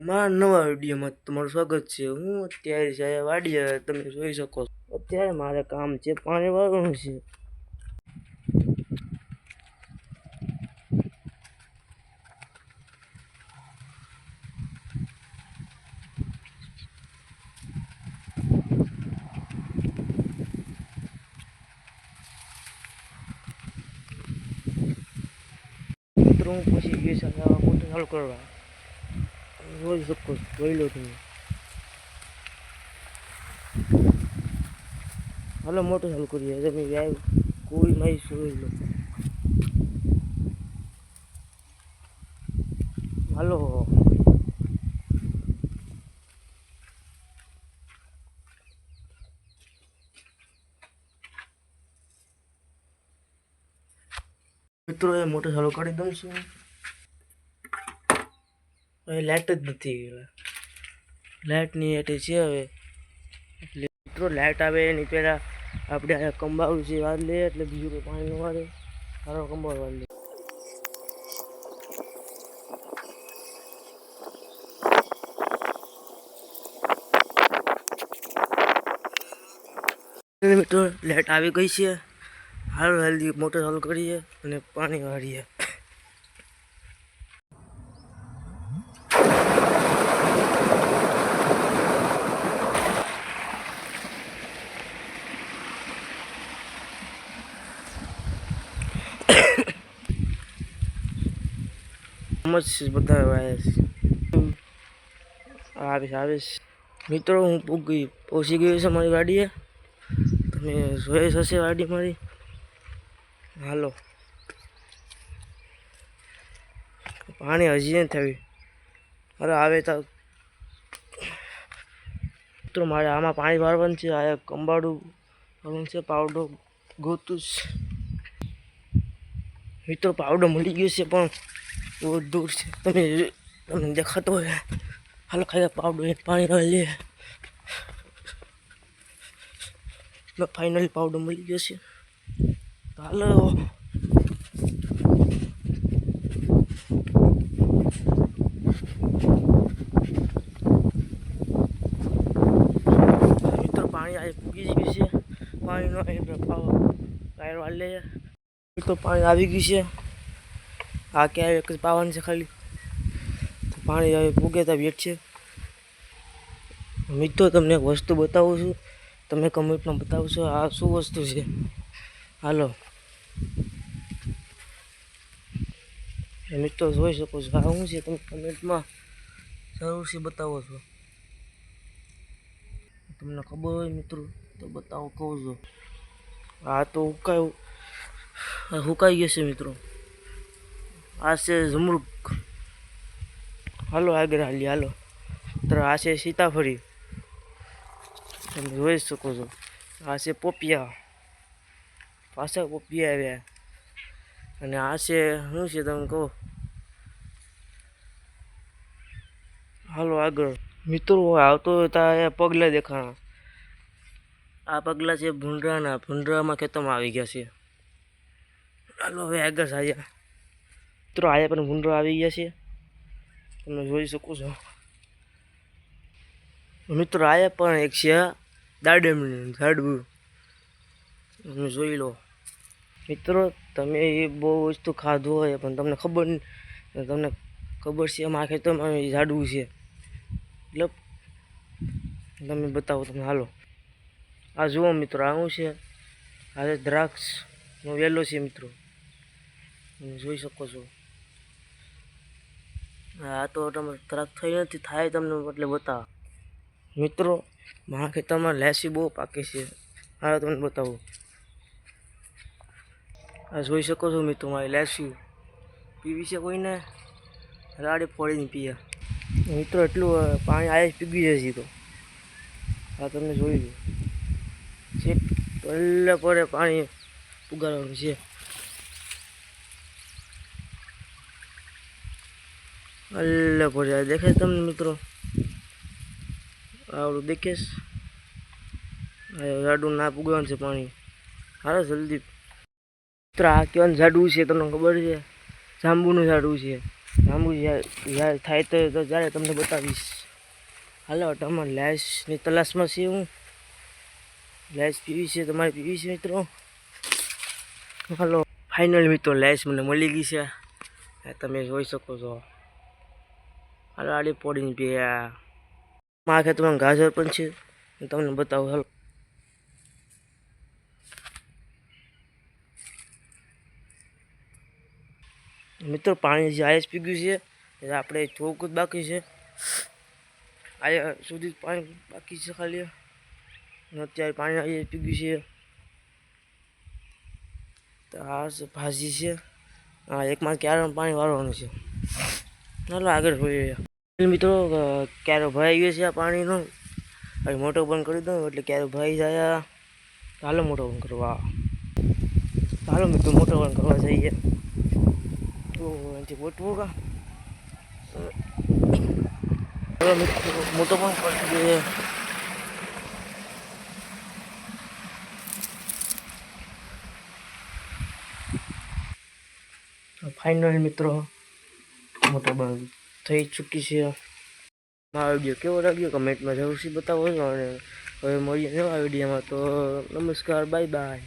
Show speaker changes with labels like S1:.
S1: મારા નવા વિડીયોમાં તમારું સ્વાગત છે। હું અત્યારે છે વાડીએ, તમે જોઈ શકો છો। અત્યારે મારે કામ છે, પાણી વાળવાનું છે। મિત્રો હું પછી ગયો છે મોટર ચાલુ કરવા, જોઈ શકો છો, જોઈ લો તમે। હાલો મોટર ચાલુ કરીએ, તમે કોઈ મારી જોઈ લો। હાલો મિત્રો, એ મોટર ચાલુ કરી દઉં છું। હવે લાઇટ જ નથી, લાઇટની એટે છે હવે। એટલે મિત્રો લાઇટ આવે એની પહેલાં આપણે આ કંબાળું છે વાર લઈએ, એટલે બીજું કોઈ પાણી ન વારે, સારો કંબાળ વાર લઈએ। મિત્રો લાઇટ આવી ગઈ છે, હાલ જલ્દી મોટર ચાલુ કરીએ અને પાણી વાળીએ। સમજ બધા આવીશ મિત્રો, હું પહોંચી ગયો છે મારી વાડીએ। તમે જોઈ હશે વાડી મારી। હાલો પાણી હજી નહીં થયું, અરે આવે તો મિત્રો મારે આમાં પાણી વાળવાનું છે। આ કંબાળું વાળવાનું છે, પાવડો ગોતું મિત્રો, પાવડો મળી ગયો છે પણ બહુ દૂર છે, તમને દેખાતો હોય। હાલો ખાલી પાવડો પાણી વાળી લે, ફાઇનલી પાવડો મળી ગયો છે। હાલો મિત્રો, પાણી આ પૂગી ગયું છે, પાણીનો ટાયર વાળી લે મિત્રો, પાણી આવી ગયું છે। આ ક્યારે એક જ પાવાનું છે ખાલી, પાણી હવે પૂગે તો વેટ છે। મિત્રો તમને એક વસ્તુ બતાવું છું, તમે કમેન્ટમાં બતાવશો આ શું વસ્તુ છે। હાલો મિત્રો જોઈ શકો છો, આ શું છે, તમે કમેન્ટમાં જરૂરથી બતાવો છો। તમને ખબર હોય મિત્રો તો બતાવો, કહું છું। આ તો હુકાઈ ગયું છે મિત્રો, આ છે જમરૂક। હાલો આગળ હાલી, હાલો તો આ છે સીતાફળી, તમે જોઈ શકો છો। આ છે પોપિયા, પાછા પોપિયા આવ્યા। અને આ છે શું છે તમે કહો, હાલો આગળ મિત્રો। આવતો હતા પગલા દેખાણા, આ પગલા છે ભૂંડરાના, ભૂંડરામાં ખેતરમાં આવી ગયા છે। હાલો હવે આગળ આવ્યા મિત્રો, આયા પણ ભૂંડરા આવી ગયા છે, તમે જોઈ શકો છો મિત્રો। આયા પણ એક છે દાડમનું ઝાડવું, તમે જોઈ લો મિત્રો। તમે એ બહુ વસ્તુ ખાધું હોય પણ તમને ખબર છે એમાં ખેતરમાં ઝાડવું છે, એટલે તમે બતાવો તમે। હાલો આ જુઓ મિત્રો, આ શું છે, આ દ્રાક્ષનો વેલો છે મિત્રો, તમે જોઈ શકો છો। આ તો તમે દ્રાક્ષ થઈ નથી, થાય તમને એટલે બતાવો મિત્રો। મારા ખેતરમાં લેસી બહુ પાકે છે, હાલો તમને બતાવું। આ જોઈ શકો છો મિત્રો, મારી લેસી પીવી છે કોઈને, રાડે ફોડીને પીએ મિત્રો। એટલું પાણી આયે પીગી જશે તો આ તમને જોઈ લો છે, પલ્લે પડે પાણી પુગાડવાનું છે। અલ્લે પડે દેખાય તમને મિત્રો, આવડું દેખેશ, ઝાડું ના પુગાડવાનું છે પાણી। હાલો જલ્દી મિત્રો, આ કેવાનું ઝાડવું છે તમને ખબર છે, જાંબુનું ઝાડવું છે। લાંબુ જ્યારે થાય તો જ્યારે તમને બતાવીશ. હાલો તમારે લેશની તલાશમાં છે હું. લેશ પીવી છે, તમારે પીવી છે મિત્રો? હાલો ફાઇનલ મિત્રો લેશ મને મળી ગઈ છે, તમે જોઈ શકો છો. હાલો આડી પોડીને પીયા. મારા ખેતરમાં ગાજર પણ છે, હું તમને બતાવું. હાલો મિત્રો પાણી જે આયસ પીગ્યું છે, આપણે ચોખ્ખું જ બાકી છે. આયા સુધી પાણી બાકી છે ખાલી. અત્યારે પાણી આયસ પીગ્યું છે. તો આ ભાજી છે. હા એકમાં ક્યારે પાણી વાળવાનું છે. ચાલો આગળ જોઈએ મિત્રો. ક્યારે ભરાઈ ગયો છે આ પાણીનો. હવે મોટો બંધ કરી દઉં એટલે ક્યારે ભરાઈ જાય. ચાલો મોટો બંધ કરવા. ચાલો મિત્રો મોટો બંધ કરવા જઈએ. તો અહીંથી મોટવું કા મોટો પણ કરી દઈએ. ફાઇનલ મિત્રો મોટો બંધ થઈ ચૂકી છે. મારો વિડીયો કેવો લાગ્યો કમેન્ટમાં જરૂરથી બતાવો. અને હવે મળીએ નવા વિડીયોમાં. તો નમસ્કાર, બાય બાય.